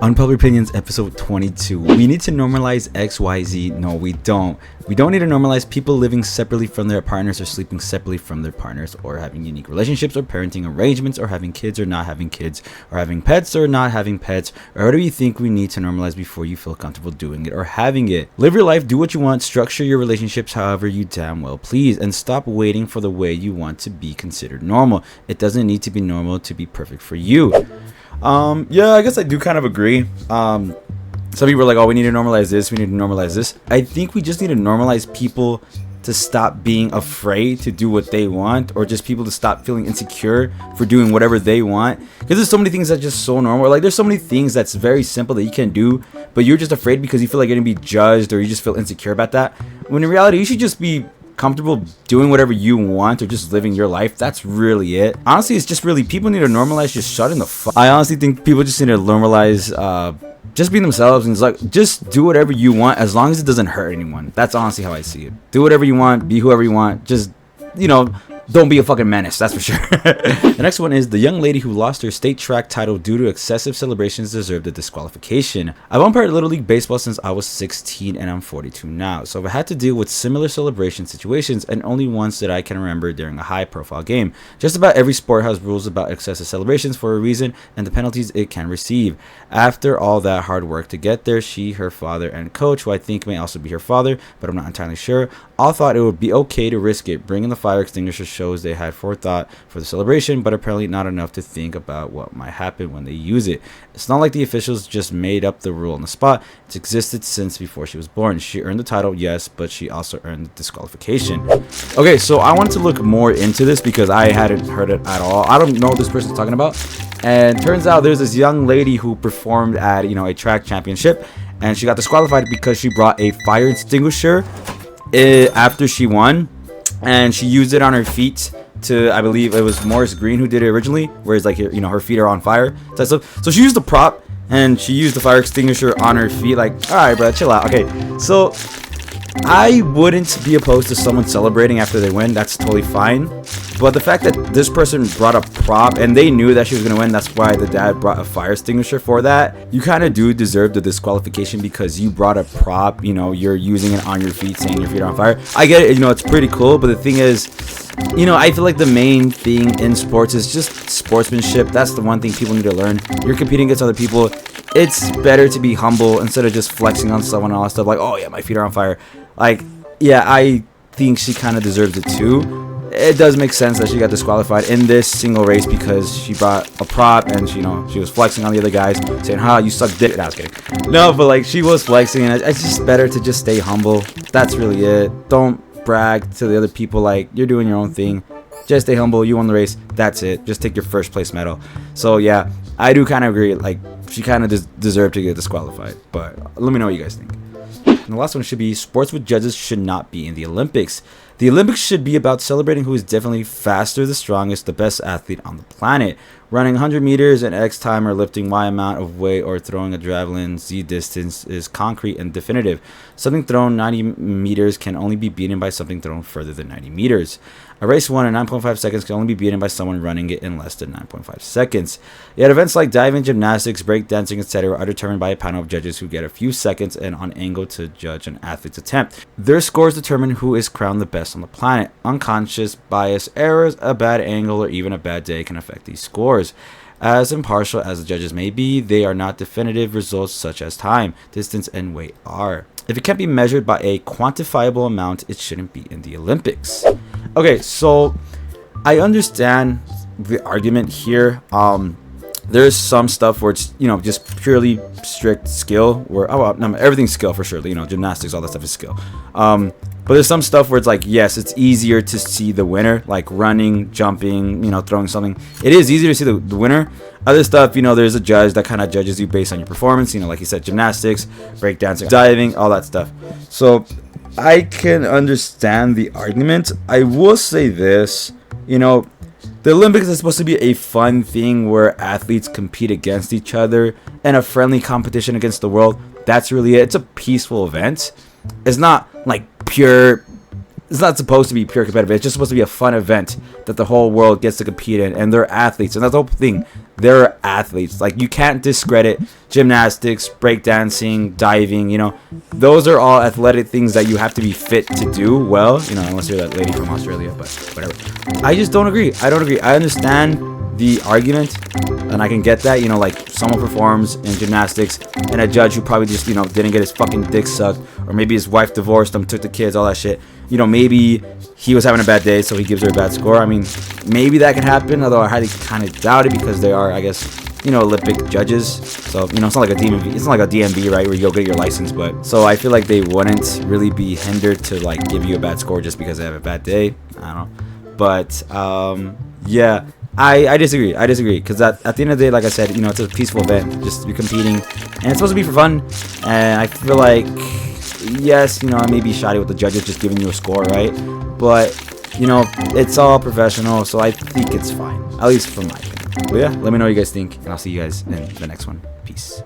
Unpopular Opinions, episode 22. We need to normalize XYZ. No, we don't. We don't need to normalize people living separately from their partners or sleeping separately from their partners or having unique relationships or parenting arrangements or having kids or not having kids or having pets or not having pets or whatever you think we need to normalize before you feel comfortable doing it or having it. Live your life, do what you want, structure your relationships however you damn well please, and stop waiting for the way you want to be considered normal. It doesn't need to be normal to be perfect for you. Yeah, I guess I do kind of agree. Some people are like, oh, we need to normalize this, we need to normalize this. I think we just need to normalize people to stop being afraid to do what they want, or just people to stop feeling insecure for doing whatever they want. Because there's so many things that's just so normal. Like, there's so many things that's very simple that you can do, but you're just afraid because you feel like you're gonna be judged, or you just feel insecure about that. When in reality, you should just be comfortable doing whatever you want or just living your life. That's really it. Honestly, it's just really, people need to normalize just shutting the fuck. I honestly think people just need to normalize just being themselves, and it's like, just do whatever you want as long as it doesn't hurt anyone. That's honestly how I see it. Do whatever you want, be whoever you want, just, you know, don't be a fucking menace, that's for sure. The next one is the young lady who lost her state track title due to excessive celebrations deserved a disqualification. I've umpired Little League Baseball since I was 16 and I'm 42 now, so I've had to deal with similar celebration situations, and only ones that I can remember during a high profile game. Just about every sport has rules about excessive celebrations for a reason and the penalties it can receive. After all that hard work to get there, she, her father, and coach, who I think may also be her father, but I'm not entirely sure, all thought it would be okay to risk it. Bringing the fire extinguisher shows they had forethought for the celebration, but apparently not enough to think about what might happen when they use it. It's not like the officials just made up the rule on the spot. It's existed since before she was born. She earned the title, yes, but she also earned the disqualification. Okay, so I wanted to look more into this because I hadn't heard it at all. I don't know what this person's talking about. And turns out there's this young lady who performed at, a track championship, and she got disqualified because she brought a fire extinguisher after she won, and she used it on her feet to, I believe it was Morris Green who did it originally, whereas like, her feet are on fire. So she used the prop and she used the fire extinguisher on her feet. Like, all right, bro, chill out. Okay, so I wouldn't be opposed to someone celebrating after they win. That's totally fine. But the fact that this person brought a prop and they knew that she was going to win, that's why the dad brought a fire extinguisher for that. You kind of do deserve the disqualification because you brought a prop, you're using it on your feet, saying your feet are on fire. I get it, it's pretty cool. But the thing is, I feel like the main thing in sports is just sportsmanship. That's the one thing people need to learn. You're competing against other people. It's better to be humble instead of just flexing on someone and all that stuff. Like, oh yeah, my feet are on fire. Like, yeah, I think she kind of deserves it too. It does make sense that she got disqualified in this single race because she brought a prop and she was flexing on the other guys, saying, "Ha, you suck dick." No, I was kidding. No, but like, she was flexing, and it's just better to just stay humble. That's really it. Don't brag to the other people like you're doing your own thing. Just stay humble. You won the race. That's it. Just take your first place medal. So yeah, I do kind of agree. Like, she kind of deserved to get disqualified. But let me know what you guys think. And the last one should be sports with judges should not be in the Olympics. The Olympics should be about celebrating who is definitely faster, the strongest, the best athlete on the planet. Running 100 meters in X time, or lifting Y amount of weight, or throwing a javelin Z distance is concrete and definitive. Something thrown 90 meters can only be beaten by something thrown further than 90 meters. A race won in 9.5 seconds can only be beaten by someone running it in less than 9.5 seconds. Yet events like diving, gymnastics, breakdancing, etc. are determined by a panel of judges who get a few seconds and on angle to judge an athlete's attempt. Their scores determine who is crowned the best on the planet. Unconscious bias, errors, a bad angle, or even a bad day can affect these scores. As impartial as the judges may be, they are not definitive results such as time, distance, and weight are. If it can't be measured by a quantifiable amount, it shouldn't be in the Olympics. Okay, so I understand the argument here. There's some stuff where it's, just purely strict skill, where, no, everything's skill for sure. Gymnastics, all that stuff is skill. But there's some stuff where it's like, yes, it's easier to see the winner, like running, jumping, throwing something. It is easier to see the winner. Other stuff, there's a judge that kind of judges you based on your performance, like you said, gymnastics, breakdancing, diving, all that stuff. So I can understand the argument. I will say this, the Olympics is supposed to be a fun thing where athletes compete against each other and a friendly competition against the world. That's really it. It's a peaceful event. It's not like it's not supposed to be pure competitive. It's just supposed to be a fun event that the whole world gets to compete in, and they're athletes, and that's the whole thing. they're athletes. Like, you can't discredit gymnastics, breakdancing, diving, you know. Those are all athletic things that you have to be fit to do well, you know, unless you're that lady from Australia, but whatever. I just don't agree. I don't agree. I understand the argument, and I can get that, you know, like, someone performs in gymnastics and a judge who probably just, you know, didn't get his fucking dick sucked, or maybe his wife divorced him, took the kids, all that shit, you know, maybe he was having a bad day, so he gives her a bad score. I mean, maybe that can happen, although I highly kind of doubt it, because they are, I guess, you know, Olympic judges. So, you know, it's not like a DMV, it's not like a DMV, right, where you go get your license. But so I feel like they wouldn't really be hindered to, like, give you a bad score just because they have a bad day. I don't know. But yeah, I disagree, because at the end of the day, like I said, you know, it's a peaceful event, just be competing, and it's supposed to be for fun. And I feel like, yes, you know, I may be shoddy with the judges just giving you a score, right? But, you know, it's all professional, so I think it's fine, at least from my opinion. But yeah, let me know what you guys think, and I'll see you guys in the next one. Peace.